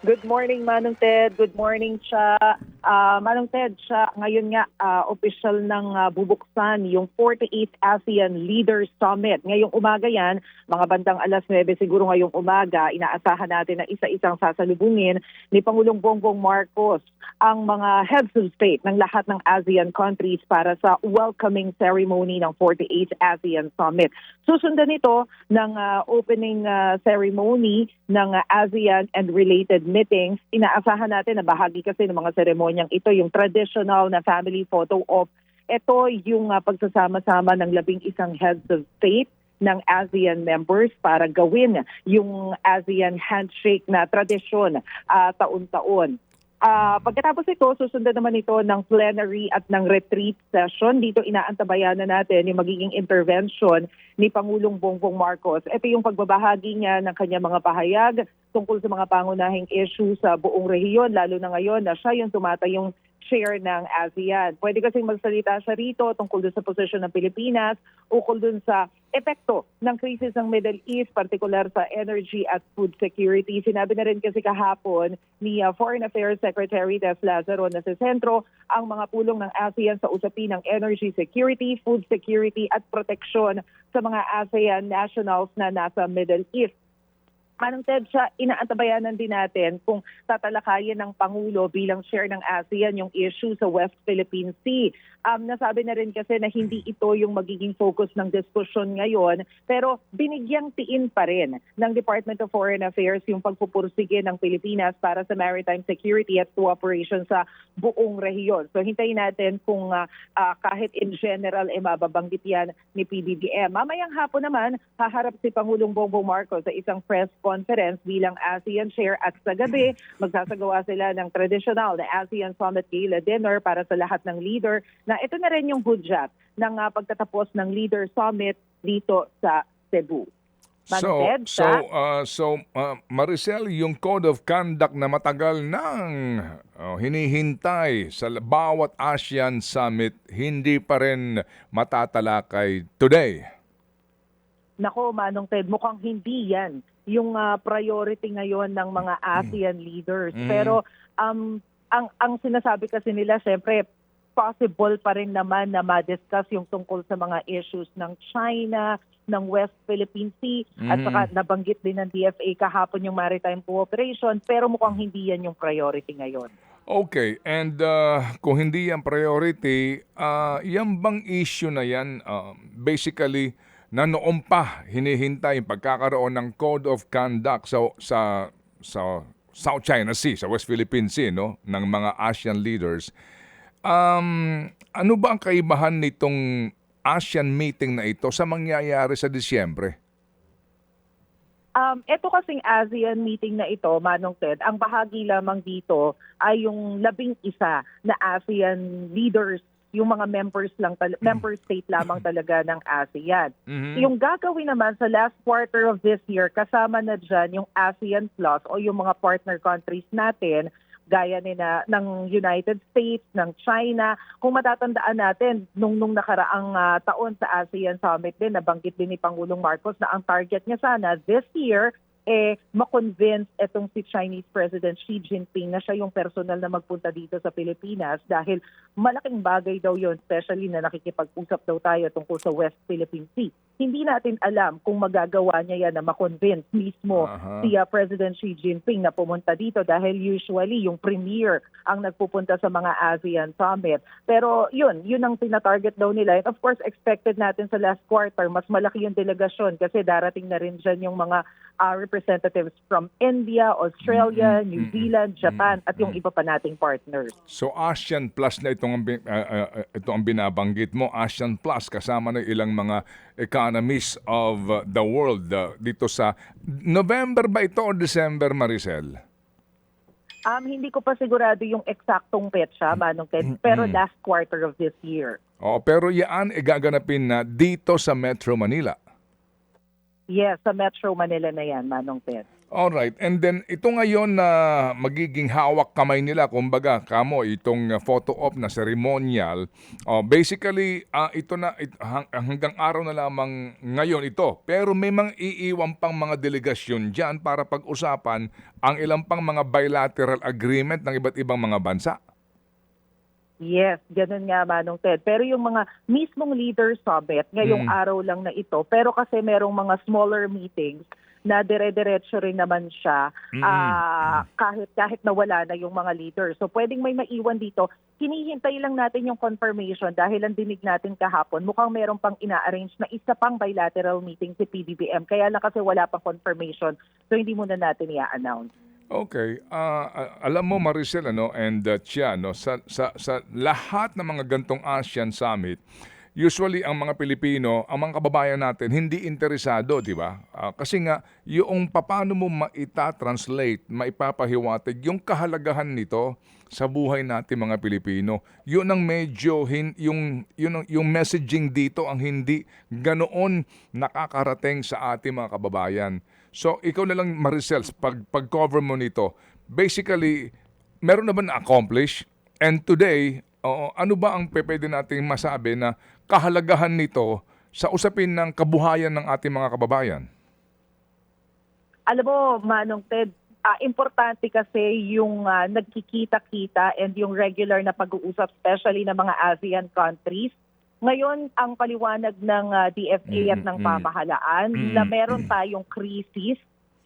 Good morning, Manong Ted. Good morning, Cha. Manong Ted, Cha, ngayon nga, official ng bubuksan yung 48th ASEAN Leaders Summit. Ngayong umaga yan, mga bandang alas 9 siguro ngayong umaga, inaasahan natin na isa-isang sasalubungin ni Pangulong Bongbong Marcos ang mga heads of state ng lahat ng ASEAN countries para sa welcoming ceremony ng 48th ASEAN Summit. Susundan ito ng opening ceremony ng ASEAN and related meetings. Inaasahan natin na bahagi kasi ng mga seremonyang ito yung traditional na family photo op. Ito yung pagsasama-sama ng 11 heads of state ng ASEAN members para gawin yung ASEAN handshake na tradisyon taon-taon. Pagkatapos ito, susundan naman ito ng plenary at ng retreat session. Dito inaantabayan na natin yung magiging intervention ni Pangulong Bongbong Marcos. Ito yung pagbabahagi niya ng kanyang mga pahayag tungkol sa mga pangunahing issue sa buong rehiyon, lalo na ngayon na siya yung tumatayong chair ng ASEAN. Pwede kasing magsalita siya rito tungkol dun sa posisyon ng Pilipinas, ukol dun sa epekto ng krisis ng Middle East, partikular sa energy at food security. Sinabi na rin kasi kahapon ni Foreign Affairs Secretary Des Lazaro na sa sentro ang mga pulong ng ASEAN sa usapin ng energy security, food security at proteksyon sa mga ASEAN nationals na nasa Middle East. Manong Ted, siya, inaantabayanan din natin kung tatalakayin ng Pangulo bilang chair ng ASEAN yung issue sa West Philippine Sea. Nasabi na rin kasi na hindi ito yung magiging focus ng diskusyon ngayon, pero binigyang tiin pa rin ng Department of Foreign Affairs yung pagpupursige ng Pilipinas para sa maritime security at cooperation sa buong rehiyon. So hintayin natin kung kahit in general mababanggit yan ni PBBM. Mamayang hapon naman, haharap si Pangulong Bongbong Marcos sa isang press conference bilang ASEAN chair at sa gabi, magsasagawa sila ng traditional na ASEAN Summit Gala Dinner para sa lahat ng leader na ito na rin yung hudyat ng pagtatapos ng Leader Summit dito sa Cebu. Maricel, yung Code of Conduct na matagal nang hinihintay sa bawat ASEAN Summit, hindi pa rin matatalakay today. Nako, Manong Ted, mukhang hindi yan yung priority ngayon ng mga ASEAN leaders. Pero ang sinasabi kasi nila, siyempre, possible pa rin naman na ma-discuss yung tungkol sa mga issues ng China, ng West Philippine Sea, at saka nabanggit din ng DFA kahapon yung maritime cooperation, pero mukhang hindi yan yung priority ngayon. Okay, and kung hindi yan priority, yan bang issue na yan, basically, na noon pa hinihintay yung pagkakaroon ng Code of Conduct sa South China Sea, sa West Philippine Sea, no, ng mga ASEAN leaders. Ano ba ang kaibahan nitong ASEAN meeting na ito sa mangyayari sa Disyembre? Ito kasing ASEAN meeting na ito, Manong Ted, ang bahagi lamang dito ay yung 11 na ASEAN leaders, yung mga member state lamang talaga ng ASEAN. Yung gagawin naman sa last quarter of this year, kasama na dyan yung ASEAN Plus o yung mga partner countries natin, gaya ng United States, ng China. Kung matatandaan natin, nung nakaraang taon sa ASEAN Summit din, nabanggit din ni Pangulong Marcos na ang target niya sana this year, ma-convince itong si Chinese President Xi Jinping na siya yung personal na magpunta dito sa Pilipinas dahil malaking bagay daw yon, especially na nakikipag-usap daw tayo tungkol sa West Philippine Sea. Hindi natin alam kung magagawa niya yan na ma-convince mismo si President Xi Jinping na pumunta dito dahil usually yung premier ang nagpupunta sa mga ASEAN Summit. Pero yun ang tinatarget daw nila. And of course, expected natin sa last quarter, mas malaki yung delegasyon kasi darating na rin dyan yung mga representatives from India, Australia, New Zealand, Japan, at yung iba pa nating partners. So ASEAN Plus na ito ang binabanggit mo, ASEAN Plus kasama ng ilang mga economies of the world dito sa November ba ito o December, Maricel? Hindi ko pa sigurado yung eksaktong petsa, Manong Ted, pero last quarter of this year. Pero yan gaganapin na dito sa Metro Manila. Yes, sa Metro Manila na yan, Manong Ted. Alright, and then ito ngayon na magiging hawak kamay nila kumbaga kamo itong photo op na ceremonial, basically, ito na hanggang araw na lamang ngayon ito. Pero may mga iiwan pang mga delegasyon diyan para pag-usapan ang ilang pang mga bilateral agreement ng iba't ibang mga bansa. Yes, ganun nga Manong Ted. Pero yung mga mismong leader summit, ngayong araw lang na ito, pero kasi merong mga smaller meetings na dire-diretso rin naman siya kahit nawala na yung mga leaders. So pwedeng may maiwan dito. Hinihintay lang natin yung confirmation dahil ang dinig natin kahapon, mukhang meron pang ina-arrange na isa pang bilateral meeting si PBBM. Kaya lang kasi wala pang confirmation, so hindi muna natin i-announce. Okay, alam mo Maricel and Chia sa lahat ng mga gantong ASEAN Summit, usually ang mga Pilipino, ang mga kababayan natin hindi interesado, di ba? Kasi nga yung papaano mo maita-translate, maipapahiwatig yung kahalagahan nito sa buhay natin mga Pilipino. Yun ang medyo yung messaging dito ang hindi ganoon nakakarating sa ating mga kababayan. So, ikaw na lang, Maricel, pag-cover mo nito, basically, meron na ba na-accomplish? And today, ano ba ang pwede nating masabi na kahalagahan nito sa usapin ng kabuhayan ng ating mga kababayan? Alam mo, Manong Ted, importante kasi yung nagkikita-kita and yung regular na pag-uusap, especially ng mga ASEAN countries. Ngayon, ang paliwanag ng DFA at ng pamahalaan na meron tayong krisis,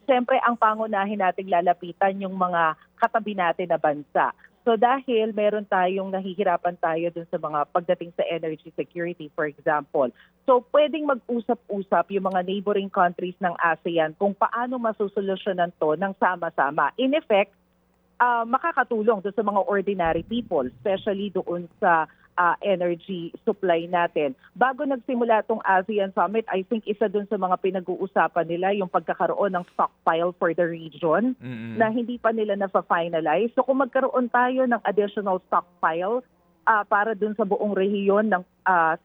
siyempre ang pangunahin nating lalapitan yung mga katabi natin na bansa. So dahil meron tayong nahihirapan tayo dun sa mga pagdating sa energy security, for example. So pwedeng mag-usap-usap yung mga neighboring countries ng ASEAN kung paano masusolusyonan to ng sama-sama. In effect, makakatulong doon sa mga ordinary people, especially doon sa energy supply natin. Bago nagsimula itong ASEAN Summit, I think isa doon sa mga pinag-uusapan nila yung pagkakaroon ng stockpile for the region na hindi pa nila na-finalize. So kung magkaroon tayo ng additional stockpile para doon sa buong rehiyon ng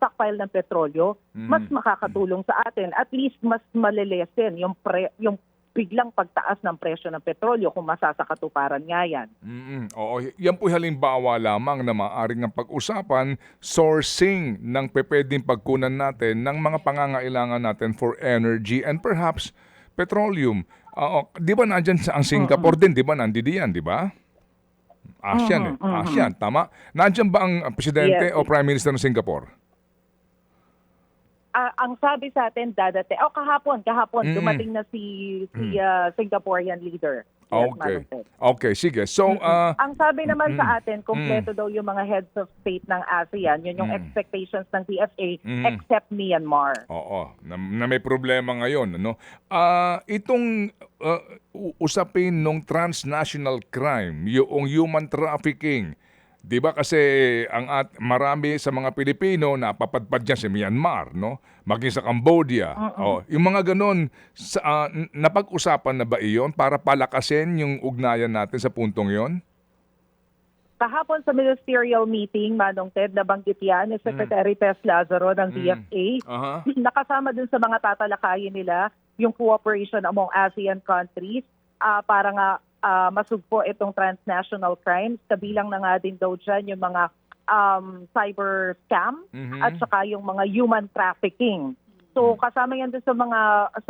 stockpile ng petrolyo, mas makakatulong sa atin. At least mas malilesen yung biglang pagtaas ng presyo ng petrolyo kung masasakatuparan nga yan. Oo, yan po halimbawa lamang na maaaring ng pag-usapan, sourcing ng pwedeng pagkunan natin ng mga pangangailangan natin for energy and perhaps petroleum. Di ba nandyan ang Singapore din, di ba? Nandiyan, di ba? ASEAN ASEAN, tama? Nandyan ba ang presidente o prime minister ng Singapore? Ang sabi sa atin dadate, kahapon dumating na si Singaporean leader. Yes, Okay. Okay, sige. So, Ang sabi naman sa atin, kompleto daw yung mga heads of state ng ASEAN. Yun yung expectations ng DFA, except Myanmar. oo, na may problema ngayon, ano? Itong usapin ng transnational crime, yung human trafficking, 'di ba kasi marami sa mga Pilipino napapadpad diyan sa Myanmar, no? Maging sa Cambodia. Yung mga ganon, napag-usapan na ba iyon para palakasin yung ugnayan natin sa puntong 'yon? Kahapon sa ministerial meeting, Manong Ted, nabanggit yan ni Secretary Tess Lazaro ng DFA. Nakasama dun sa mga tatalakayin nila yung cooperation among ASEAN countries para nga masugpo itong transnational crimes. Kabilang na nga din daw dyan yung mga cyber scam at saka yung mga human trafficking. So kasama yan din sa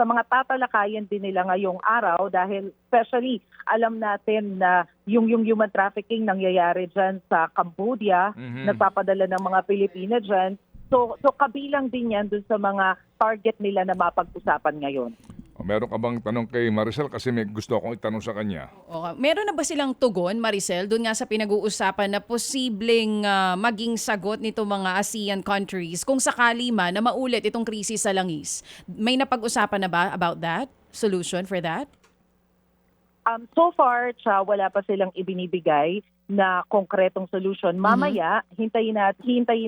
mga tatalakayan din nila ngayong araw dahil especially alam natin na yung human trafficking nangyayari dyan sa Cambodia, nagpapadala ng mga Pilipina dyan. So kabilang din yan dun sa mga target nila na mapag-usapan ngayon. Meron ka bang tanong kay Maricel kasi may gusto akong itanong sa kanya? Okay. Meron na ba silang tugon, Maricel, doon nga sa pinag-uusapan na posibleng maging sagot nito mga ASEAN countries kung sakali man na maulit itong krisis sa langis? May napag-usapan na ba about that? Solution for that? So far, wala pa silang ibinibigay na konkretong solution. Mamaya, hintayin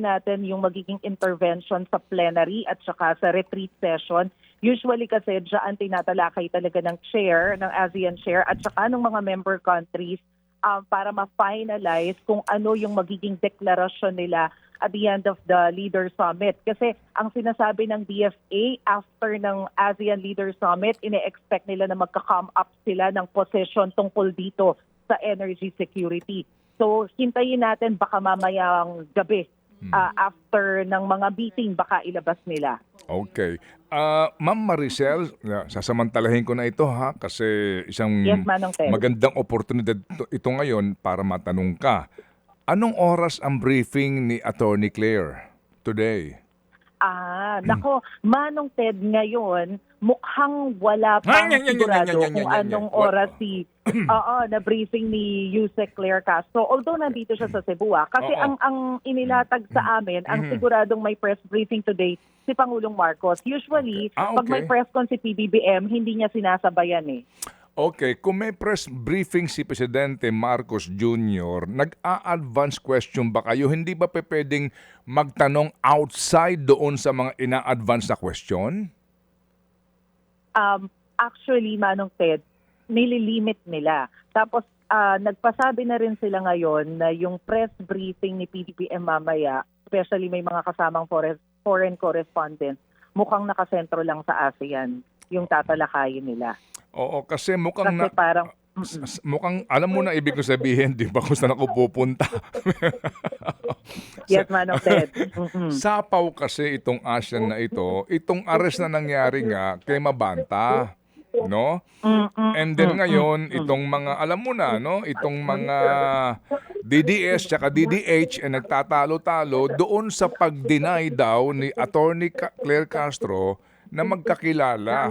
natin yung magiging intervention sa plenary at saka sa retreat session. Usually kasi dyan tinatalakay talaga ng chair, ng ASEAN chair at saka ng mga member countries para ma-finalize kung ano yung magiging deklarasyon nila at the end of the Leader Summit. Kasi ang sinasabi ng DFA, after ng ASEAN Leader Summit, ine-expect nila na magka-come up sila ng position tungkol dito sa energy security. So hintayin natin baka mamayang gabi after ng mga meeting baka ilabas nila. Okay. Ma'am Maricel, sasamantalahin ko na ito ha kasi isang Yes, Manong Ted. magandang oportunidad ito ngayon para matanong ka. Anong oras ang briefing ni Attorney Claire today? Nako, Manong Ted, ngayon, mukhang wala pang sigurado kung anong oras na briefing ni Yusek Claire Castro. Although nandito siya sa Cebu, kasi ang inilatag sa amin, ang siguradong may press briefing today, si Pangulong Marcos. Usually, pag may press con si PBBM, hindi niya sinasabayan eh. Okay, kung may press briefing si Presidente Marcos Jr., nag-a-advance question ba kayo? Hindi ba pwedeng magtanong outside doon sa mga ina-advance na question? Actually, Manong Ted, nililimit nila. Tapos, nagpasabi na rin sila ngayon na yung press briefing ni PBBM mamaya, especially may mga kasamang foreign correspondents, mukhang nakasentro lang sa ASEAN yung tatalakayin nila. Oo, kasi mukhang Kasi parang mukhang alam mo na ibig ko sabihin, di ba, kung saan ako pupunta. yes, Manong Ted. Sapaw kasi itong ASEAN na itong arrest na nangyari nga kay Mabanta, no? And then ngayon, itong mga, alam mo na, no? Itong mga DDS tsaka DDH ay nagtatalo-talo doon sa pag-deny daw ni Attorney Claire Castro na magkakilala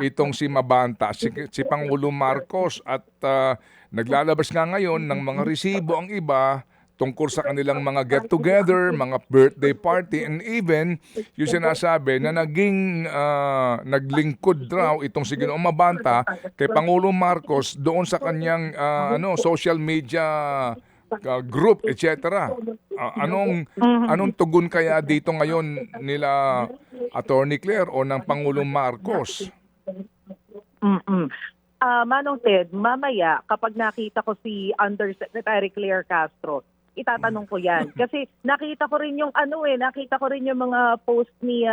itong si Mabanta, si Pangulo Marcos at naglalabas nga ngayon ng mga resibo ang iba tungkol sa kanilang mga get-together, mga birthday party, and even yung sinasabi na naglingkod raw itong si Ginoong Mabanta kay Pangulo Marcos doon sa kanyang social media group, etc. Anong tugon kaya dito ngayon nila Attorney Claire o ng Pangulong Marcos? Manong Ted, mamaya kapag nakita ko si Undersecretary Claire Castro, itatanong ko yan. Kasi nakita ko rin yung mga post ni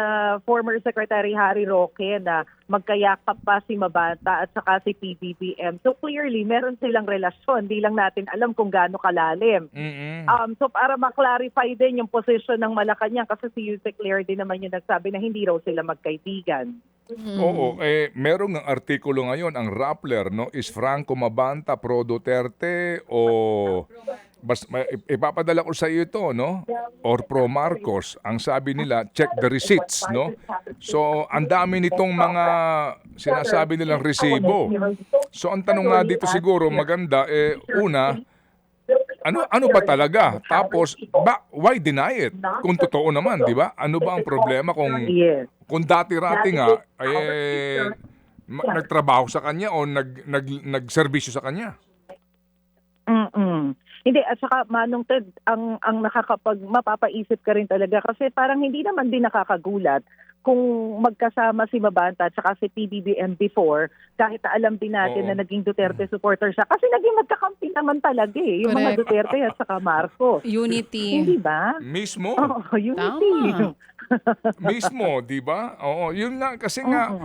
former Secretary Harry Roque na magkayakap pa si Mabanta at saka si PBBM. So clearly, meron silang relasyon. Di lang natin alam kung gaano kalalim. So para ma-clarify din yung position ng Malacanang kasi si Yusek Claire din naman yung nagsabi na hindi raw sila magkaibigan. Oo, merong ng artikulo ngayon, ang Rappler, no, is Franco Mabanta pro Duterte o ipapadala ko sa iyo ito, no? Or pro Marcos. Ang sabi nila, check the receipts, no? So, ang dami nitong mga sinasabi nilang resibo. So, ang tanong nga dito siguro maganda, una, ano ba talaga? Tapos, why deny it? Kung totoo naman, di ba? Ano ba ang problema kung dati-rati nga, nagtrabaho sa kanya o nagserbisyo sa kanya? Hindi, at saka Manong Ted, ang mapapaisip ka rin talaga kasi parang hindi naman din nakakagulat kung magkasama si Mabanta at saka si PBBM before, kahit alam din natin na naging Duterte supporter siya. Kasi naging magkakampi naman talaga yung mga Duterte at saka Marcos. Unity. Hindi ba? Mismo? Oo, unity. Tama. Mismo, di ba? Oo, yun nga kasi nga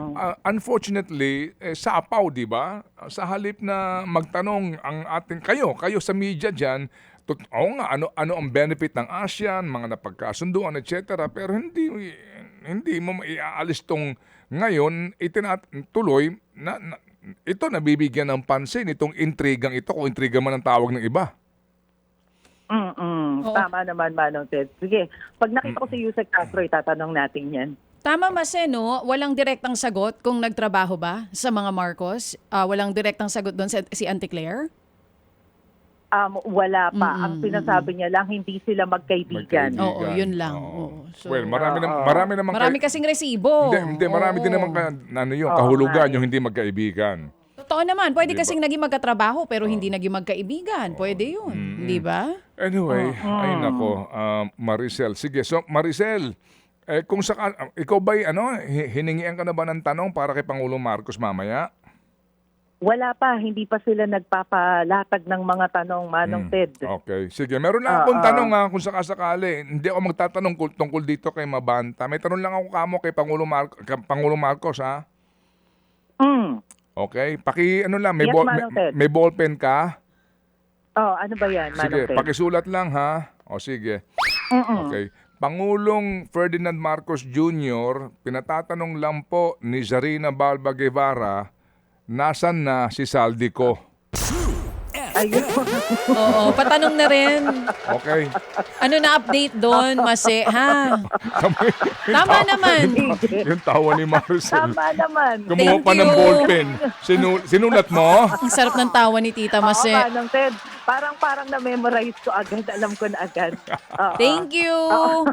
unfortunately sapaw, di ba? Sa halip na magtanong ang ating kayo sa media diyan, nga ano ang benefit ng ASEAN, mga napagkasunduan, etc. Pero hindi mo maiaalis tong ngayon tuloy na ito nabibigyan ng pansin itong intrigang ito, kung intriga man ang tawag ng iba. Tama naman, Manong Ted. Sige, pag nakita ko si Yusek Castro, itatanong natin yan. Tama, Maseno, walang direktang sagot kung nagtrabaho ba sa mga Marcos? Walang direktang sagot doon si Auntie Claire? Wala pa. Ang sinasabi niya lang, hindi sila magkaibigan. Oo, yun lang. Oo. So, Well, marami kasing resibo. Hindi, marami din naman kahulugan yung hindi magkaibigan. Totoo naman, pwede kasing naging magkatrabaho pero hindi naging magkaibigan. Pwede yun, di ba? Anyway, ay nako, Maricel. Sige, so Maricel, kung ikaw ba'y hiningian ka na ba ng tanong para kay Pangulong Marcos mamaya? Wala pa, hindi pa sila nagpapalatag ng mga tanong, Manong Ted. Okay. Sige, meron lang akong tanong kung sakasakali. Hindi ako magtatanong tungkol dito kay Mabanta. May tanong lang ako kamo kay Pangulong Marcos, ha? Mm. Okay? Ano lang, may, Yes, Manong Ted. may ballpen ka? Oh, ano ba yan, Manong Sige, Ted? pakisulat lang, ha? O sige. Okay. Pangulong Ferdinand Marcos Jr., pinatatanong lang po ni Zarina Balba Guevara, nasan na si Saldico? Ayun. Oo, patanong na rin. Okay. Ano na update doon, Mase, ha? Tama naman. Yung tawa ni Maricel. Tama naman. Kumuha Thank pa ng you. ballpen. Sinulat mo? Ang sarap ng tawa ni Tita Mase. Oo, Manong Ted. Parang na-memorize ko agad. Alam ko na agad. Oo. Thank you.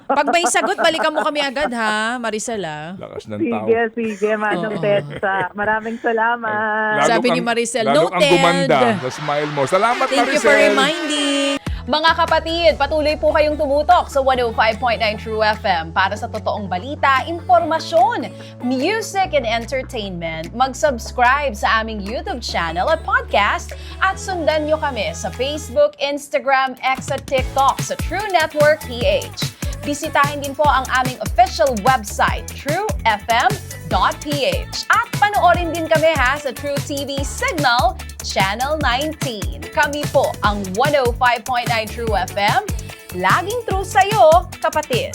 Pag may sagot, balikan mo kami agad, ha, Maricel, ha? Lakas ng tawa. Sige, Manong Ted. Maraming salamat. Sabi ni Maricel, lalo kang noted. gumanda sa smile mo. Salamat, Thank you Maricel. for reminding. Mga kapatid, patuloy po kayong tumutok sa 105.9 True FM para sa totoong balita, impormasyon, music, and entertainment. Mag-subscribe sa aming YouTube channel at podcast at sundan nyo kami sa Facebook, Instagram, X at TikTok sa True Network PH. Bisitahin din po ang aming official website, truefm.ph. At panoorin din kami sa True TV Signal, Channel 19. Kami po ang 105.9 True FM. Laging true sa'yo, kapatid.